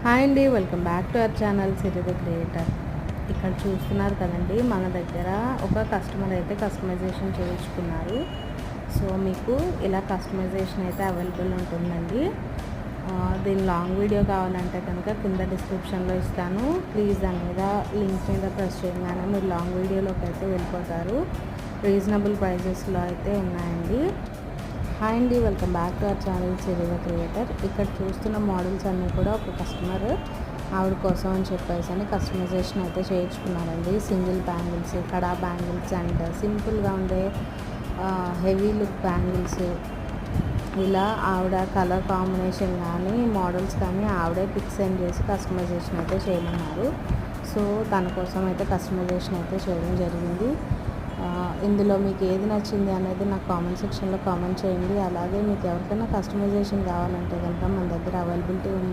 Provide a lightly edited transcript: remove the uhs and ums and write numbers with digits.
Hi అండి, welcome back to our channel Siri the creator. ఇక్కడ చూస్తున్నారు కదండి, మన దగ్గర ఒక కస్టమర్ అయితే కస్టమైజేషన్ చేయించుకున్నారు. సో మీకు ఇలా కస్టమైజేషన్ అయితే అవైలబుల్ ఉంటుందండి. దీని లాంగ్ వీడియో కావాలంటే కనుక కింద డిస్క్రిప్షన్లో ఇస్తాను. ప్లీజ్ దాని మీద లింక్ మీద ప్రెస్ చేయగానే మీరు లాంగ్ వీడియోలోకి అయితే వెళ్ళిపోతారు. రీజనబుల్ ప్రైజెస్లో అయితే ఉన్నాయండి. హాయ్ అండి, welcome back to our channel Siri the creator. ఇక్కడ చూస్తున్న మోడల్స్ అన్నీ కూడా ఒక కస్టమర్ ఆవిడ కోసం అని చెప్పేసి అని కస్టమైజేషన్ అయితే చేయించుకున్నారండి. Single bangles, kada bangles and సింపుల్గా ఉండే హెవీ లుక్ బ్యాంగిల్స్, ఇలా ఆవిడ కలర్ కాంబినేషన్ కానీ మోడల్స్ కానీ ఆవిడే పిక్ సెండ్ చేసి కస్టమైజేషన్ అయితే చేయమన్నారు. సో తన కోసం అయితే కస్టమైజేషన్ అయితే చేయడం జరిగింది. ఇందులో మీకు ఏది నచ్చింది అనేది నాకు కామెంట్ సెక్షన్లో కామెంట్ చేయండి. అలాగే మీకు ఎవరికైనా కస్టమైజేషన్ కావాలంటే కనుక మన దగ్గర అవైలబిలిటీ ఉంది.